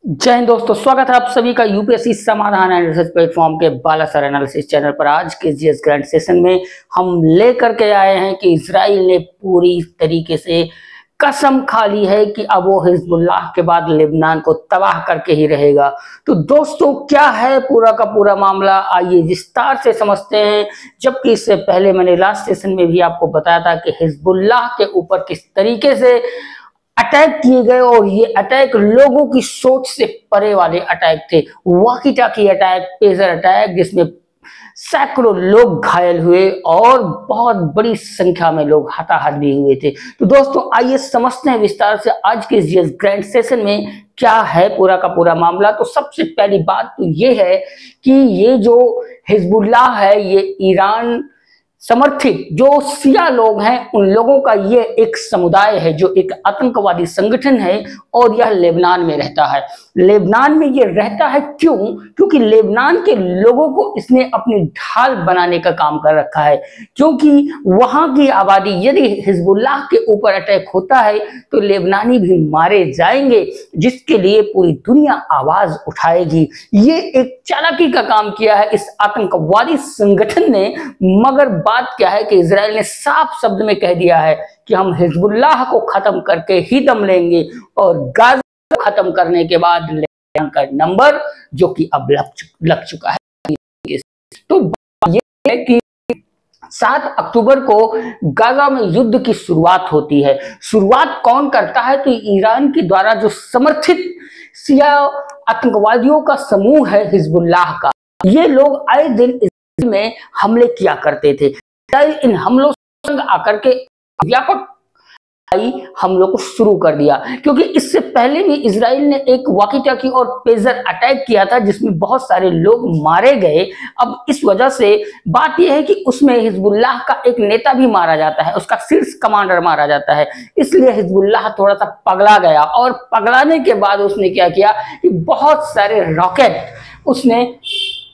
जय हिंद दोस्तों, स्वागत है आप सभी का यूपीएससी समाधान एंड रिसर्च प्लेटफॉर्म के बालासर एनालिसिस चैनल पर। आज के जीएस ग्रैंड सेशन में हम लेकर के आए हैं कि इजराइल ने पूरी तरीके से कसम खा ली है कि अब वो हिजबुल्लाह के बाद लेबनान को तबाह करके ही रहेगा। तो दोस्तों, क्या है पूरा का पूरा मामला, आइए विस्तार से समझते हैं। जबकि इससे पहले मैंने लास्ट सेशन में भी आपको बताया था कि हिजबुल्लाह के ऊपर किस तरीके से अटैक किए गए, और ये अटैक लोगों की सोच से परे वाले अटैक थे। वॉकी टाकी अटैक, पेजर अटैक, जिसमें सैकड़ों लोग घायल हुए और बहुत बड़ी संख्या में लोग हताहत भी हुए थे। तो दोस्तों, आइए समझते हैं विस्तार से आज के जीएस ग्रैंड सेशन में क्या है पूरा का पूरा मामला। तो सबसे पहली बात तो ये है कि ये जो हिजबुल्लाह है, ये ईरान समर्थित जो शिया लोग हैं, उन लोगों का ये एक समुदाय है जो एक आतंकवादी संगठन है, और यह लेबनान में रहता है। लेबनान में ये रहता है क्यों? क्योंकि लेबनान के लोगों को इसने अपनी ढाल बनाने का काम कर रखा है। क्योंकि वहां की आबादी, यदि हिजबुल्लाह के ऊपर अटैक होता है तो लेबनानी भी मारे जाएंगे, जिसके लिए पूरी दुनिया आवाज उठाएगी। ये एक चालाकी का काम किया है इस आतंकवादी संगठन ने। मगर बात क्या है कि इजराइल ने साफ शब्द में कह दिया है कि हम हिजबुल्लाह को खत्म करके ही दम लेंगे, और गाजा को खत्म करने के बाद लेबनान का नंबर जो कि अब लग चुका है। तो ये है कि 7 अक्टूबर को गाजा में युद्ध की शुरुआत होती है। शुरुआत कौन करता है? तो ईरान के द्वारा जो समर्थित शिया आतंकवादियों का समूह है हिजबुल्लाह का। ये लोग आए दिन इस्राइल में हमले किया करते थे। इस्राइल इन हमलों से आकर के व्यापक हमलों को शुरू कर दिया, क्योंकि इससे पहले भी इजराइल ने एक वॉकी टॉकी और पेजर अटैक किया था जिसमें बहुत सारे लोग मारे गए। अब इस वजह से बात यह है कि उसमें हिजबुल्लाह का एक नेता भी मारा जाता है, उसका शीर्ष कमांडर मारा जाता है। इसलिए हिजबुल्लाह थोड़ा सा पगला गया, और पगलाने के बाद उसने क्या किया कि बहुत सारे रॉकेट उसने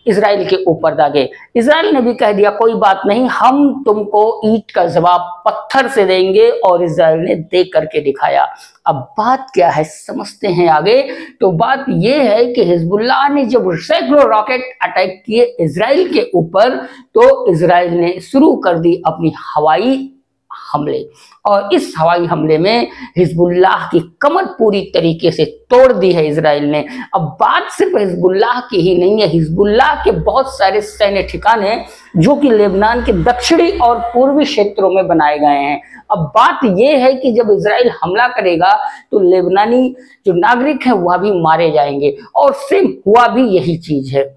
इजराइल के ऊपर दागे। इजराइल ने भी कह दिया कोई बात नहीं, हम तुमको ईंट का जवाब पत्थर से देंगे, और इजराइल ने दे करके दिखाया। अब बात क्या है समझते हैं आगे। तो बात यह है कि हिजबुल्लाह ने जब सैकड़ों रॉकेट अटैक किए इजराइल के ऊपर, तो इजराइल ने शुरू कर दी अपनी हवाई हमले, और इस हवाई हमले में हिजबुल्लाह की कमर पूरी तरीके से तोड़ दी है इजराइल ने। अब बात सिर्फ हिजबुल्लाह की ही नहीं है, हिजबुल्लाह के बहुत सारे सैन्य ठिकाने जो कि लेबनान के दक्षिणी और पूर्वी क्षेत्रों में बनाए गए हैं। अब बात यह है कि जब इजराइल हमला करेगा तो लेबनानी जो नागरिक हैं वह भी मारे जाएंगे, और सेम हुआ भी यही चीज है।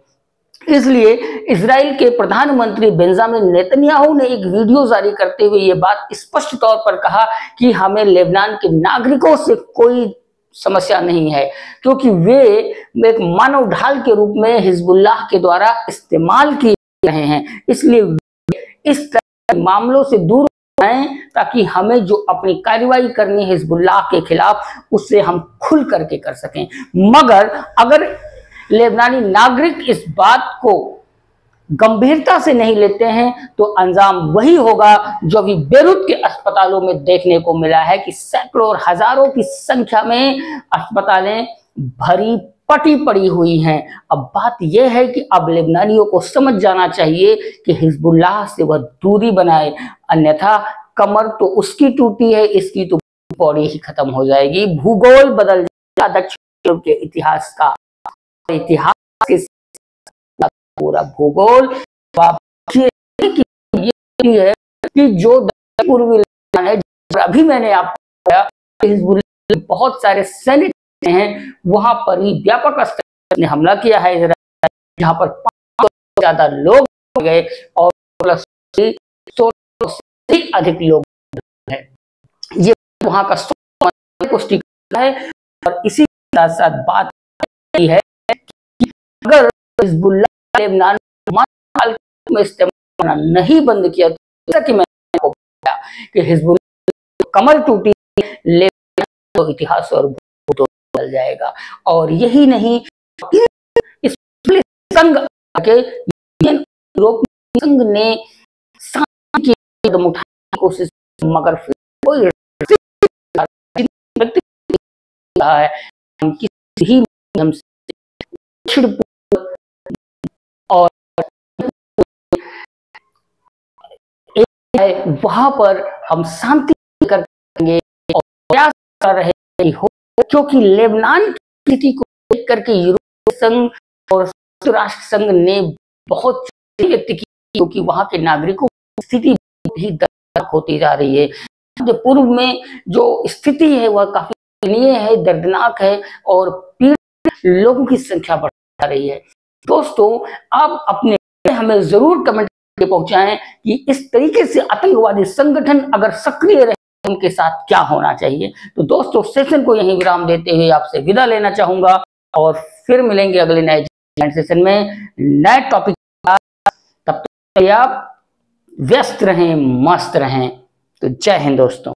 इसलिए इजराइल के प्रधानमंत्री बेंजामिन नेतन्याहू ने एक वीडियो जारी करते हुए ये बात स्पष्ट तौर पर कहा कि हमें लेबनान के नागरिकों से कोई समस्या नहीं है, क्योंकि वे एक मानव ढाल के रूप में हिजबुल्लाह के द्वारा इस्तेमाल किए रहे हैं। इसलिए इस तरह के मामलों से दूर रहें, ताकि हमें जो अपनी कार्रवाई करनी है हिजबुल्लाह के खिलाफ, उससे हम खुल करके कर सकें। मगर अगर लेबनानी नागरिक इस बात को गंभीरता से नहीं लेते हैं तो अंजाम वही होगा जो अभी बेरूत के अस्पतालों में देखने को मिला है कि सैकड़ों और हजारों की संख्या में अस्पतालें भरी पटी पड़ी हुई हैं। अब बात यह है कि अब लेबनानियों को समझ जाना चाहिए कि हिजबुल्लाह से वह दूरी बनाए, अन्यथा कमर तो उसकी टूटी है, इसकी तो पौड़ी ही खत्म हो जाएगी। भूगोल बदल जाएगा दक्षिण के इतिहास का, इतिहास के पूरा भूगोल ये है कि जो पूर्वी लेबनान है, अभी मैंने आपको बताया बहुत सारे सैनिक हैं, वहां पर ही व्यापक स्तर ने हमला किया है इजराइल, जहां पर 500 से ज्यादा लोग गए और 100 से अधिक लोग हैं। ये वहां का पुष्टि है। और इसी के साथ साथ बात है कि अगर हिजबुल्लाह लेबनान में इस्तेमाल नहीं बंद किया, तो जैसा कि मैंने आपको बताया कि हिजबुल्लाह कमर टूटी, लेबनान तो इतिहास और भूगोल बदल जाएगा। और यही नहीं, इस संघ के यूरोपीय संघ ने शांति की कदम उठाने की कोशिश, मगर फिर कोई है किसी हम और वहां पर हम शांति करेंगे और प्रयास कर रहे हो, क्योंकि लेबनान की स्थिति को देख करके यूरोपीय संघ और राष्ट्र संघ ने बहुत व्यक्त की, क्योंकि वहां के नागरिकों की स्थिति भी दर्दनाक होती जा रही है। जो पूर्व में जो स्थिति है वह काफी दयनीय है, दर्दनाक है और पीड़ित लोगों की संख्या बढ़ जा रही है। दोस्तों, आप अपने हमें जरूर कमेंट करके पहुंचाएं कि इस तरीके से आतंकवादी संगठन अगर सक्रिय रहे उनके साथ क्या होना चाहिए। तो दोस्तों, सेशन को यहीं विराम देते हुए आपसे विदा लेना चाहूंगा और फिर मिलेंगे अगले नए सेशन में नए टॉपिक। तब तक आप व्यस्त रहें, मस्त रहें। तो जय हिंद दोस्तों।